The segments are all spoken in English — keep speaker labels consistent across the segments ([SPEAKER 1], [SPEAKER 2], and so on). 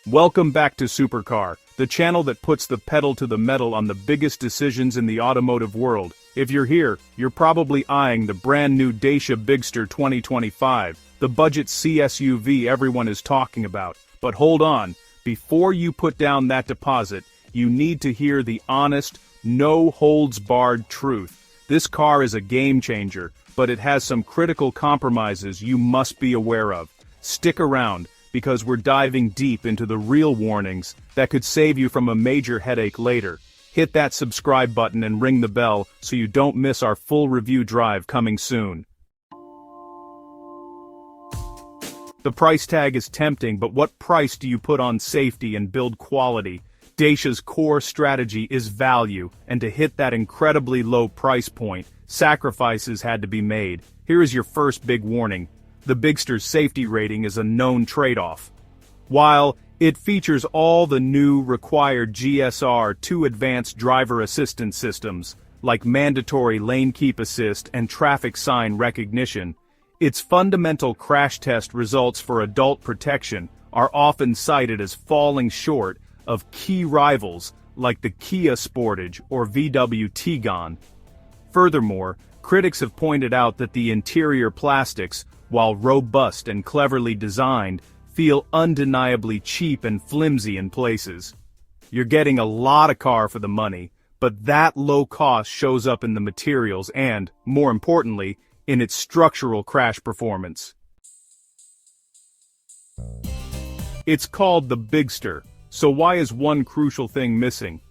[SPEAKER 1] Welcome back to Supercar, the channel that puts the pedal to the metal on the biggest decisions in the automotive world. If you're here, you're probably eyeing the brand new Dacia Bigster 2025, the budget CSUV everyone is talking about. But hold on, before you put down that deposit, you need to hear the honest, no-holds-barred truth. This car is a game changer, but it has some critical compromises you must be aware of. Stick around, because we're diving deep into the real warnings that could save you from a major headache later. Hit that subscribe button and ring the bell so you don't miss our full review drive coming soon. The price tag is tempting, but what price do you put on safety and build quality? Dacia's core strategy is value, and to hit that incredibly low price point, sacrifices had to be made. Here is your first big warning. The Bigster's safety rating is a known trade-off. While it features all the new required GSR-2 advanced driver assistance systems, like mandatory lane keep assist and traffic sign recognition, its fundamental crash test results for adult protection are often cited as falling short of key rivals like the Kia Sportage or VW Tiguan. Furthermore, critics have pointed out that the interior plastics, while robust and cleverly designed, feel undeniably cheap and flimsy in places. You're getting a lot of car for the money, but that low cost shows up in the materials and, more importantly, in its structural crash performance. It's called the Bigster, so why is one crucial thing missing?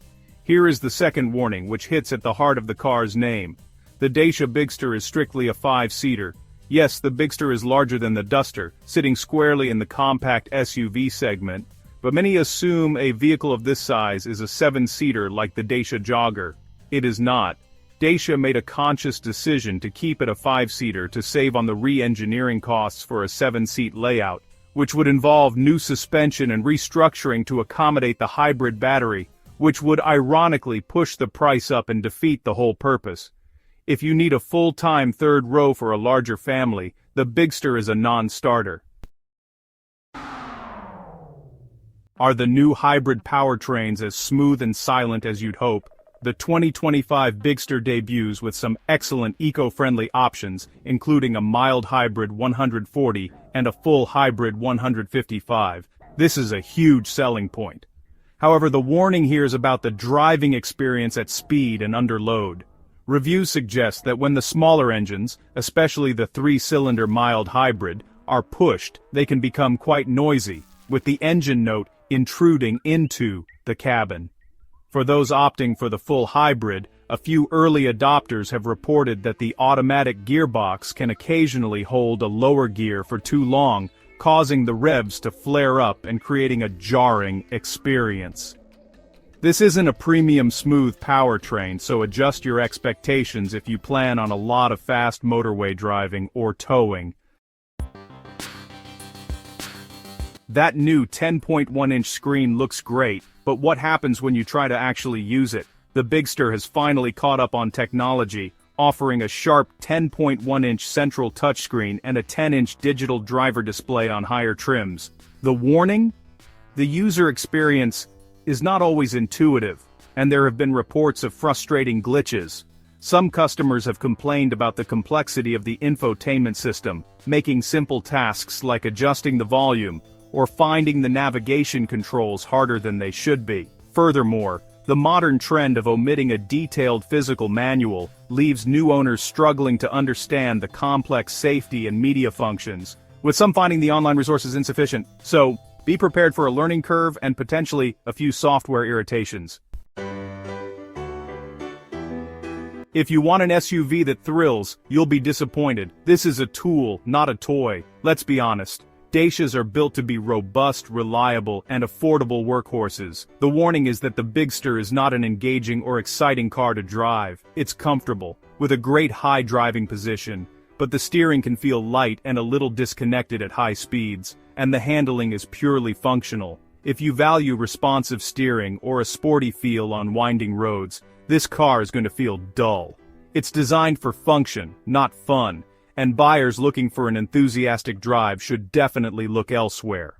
[SPEAKER 1] Here is the second warning, which hits at the heart of the car's name. The Dacia Bigster is strictly a 5-seater. Yes, the Bigster is larger than the Duster, sitting squarely in the compact SUV segment, but many assume a vehicle of this size is a 7-seater like the Dacia Jogger. It is not. Dacia made a conscious decision to keep it a 5-seater to save on the re-engineering costs for a 7-seat layout, which would involve new suspension and restructuring to accommodate the hybrid battery, which would ironically push the price up and defeat the whole purpose. If you need a full-time third row for a larger family, the Bigster is a non-starter. Are the new hybrid powertrains as smooth and silent as you'd hope? The 2025 Bigster debuts with some excellent eco-friendly options, including a mild hybrid 140 and a full hybrid 155. This is a huge selling point. However, the warning here is about the driving experience at speed and under load. Reviews suggest that when the smaller engines, especially the 3-cylinder mild hybrid, are pushed, they can become quite noisy, with the engine note intruding into the cabin. For those opting for the full hybrid, a few early adopters have reported that the automatic gearbox can occasionally hold a lower gear for too long, causing the revs to flare up and creating a jarring experience. This isn't a premium smooth powertrain, so adjust your expectations if you plan on a lot of fast motorway driving or towing. That new 10.1-inch screen looks great, but what happens when you try to actually use it? The Bigster has finally caught up on technology, offering a sharp 10.1-inch central touchscreen and a 10-inch digital driver display on higher trims. The warning? The user experience is not always intuitive, and there have been reports of frustrating glitches. Some customers have complained about the complexity of the infotainment system, making simple tasks like adjusting the volume or finding the navigation controls harder than they should be. Furthermore, the modern trend of omitting a detailed physical manual leaves new owners struggling to understand the complex safety and media functions, with some finding the online resources insufficient. So, be prepared for a learning curve and potentially a few software irritations. If you want an SUV that thrills, you'll be disappointed. This is a tool, not a toy. Let's be honest. Dacias are built to be robust, reliable, and affordable workhorses. The warning is that the Bigster is not an engaging or exciting car to drive. It's comfortable, with a great high driving position, but the steering can feel light and a little disconnected at high speeds, and the handling is purely functional. If you value responsive steering or a sporty feel on winding roads, this car is going to feel dull. It's designed for function, not fun, and buyers looking for an enthusiastic drive should definitely look elsewhere.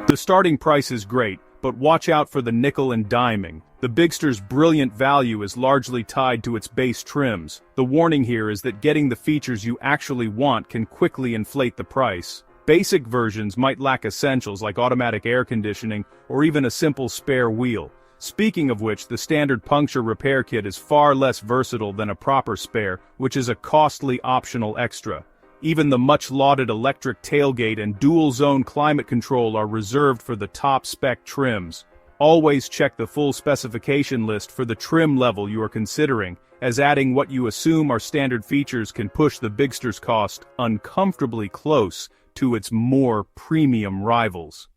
[SPEAKER 1] The starting price is great, but watch out for the nickel and diming. The Bigster's brilliant value is largely tied to its base trims. The warning here is that getting the features you actually want can quickly inflate the price. Basic versions might lack essentials like automatic air conditioning or even a simple spare wheel. Speaking of which, the standard puncture repair kit is far less versatile than a proper spare, which is a costly optional extra. Even the much-lauded electric tailgate and dual-zone climate control are reserved for the top-spec trims. Always check the full specification list for the trim level you are considering, as adding what you assume are standard features can push the Bigster's cost uncomfortably close to its more premium rivals.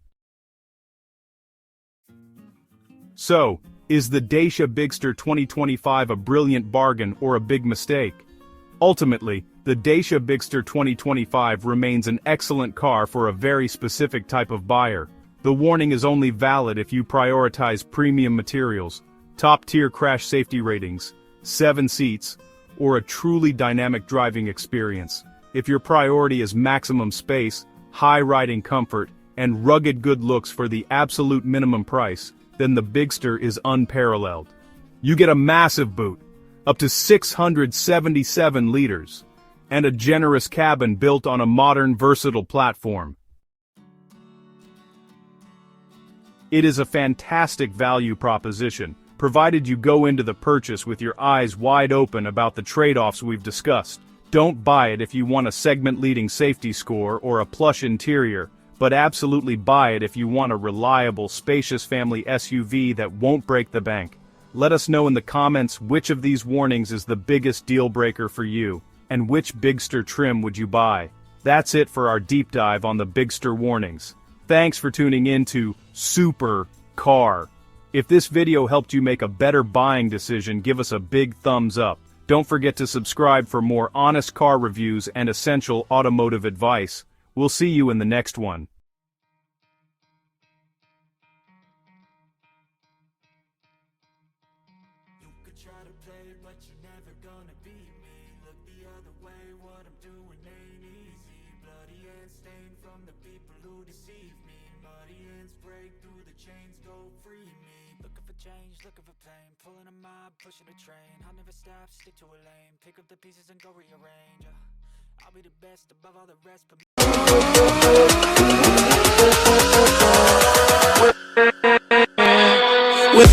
[SPEAKER 1] So, is the Dacia Bigster 2025 a brilliant bargain or a big mistake? Ultimately, the Dacia Bigster 2025 remains an excellent car for a very specific type of buyer. The warning is only valid if you prioritize premium materials, top-tier crash safety ratings, 7 seats, or a truly dynamic driving experience. If your priority is maximum space, high riding comfort, and rugged good looks for the absolute minimum price, then the Bigster is unparalleled. You get a massive boot, up to 677 liters, and a generous cabin built on a modern, versatile platform. It is a fantastic value proposition, provided you go into the purchase with your eyes wide open about the trade-offs we've discussed. Don't buy it if you want a segment-leading safety score or a plush interior, but absolutely buy it if you want a reliable, spacious family SUV that won't break the bank. Let us know in the comments which of these warnings is the biggest deal breaker for you, and which Bigster trim would you buy. That's it for our deep dive on the Bigster warnings. Thanks for tuning in to Super Car. If this video helped you make a better buying decision, give us a big thumbs up. Don't forget to subscribe for more honest car reviews and essential automotive advice. We'll see you in the next one.
[SPEAKER 2] Try to play, but you're never gonna beat me. Look the other way, what I'm doing ain't easy. Bloody hands stained from the people who deceive me. Muddy hands break through the chains, go free me. Looking for change, looking for pain. Pulling a mob, pushing a train. I'll never stop, stick to a lane. Pick up the pieces and go rearrange. I'll be the best above all the rest, but with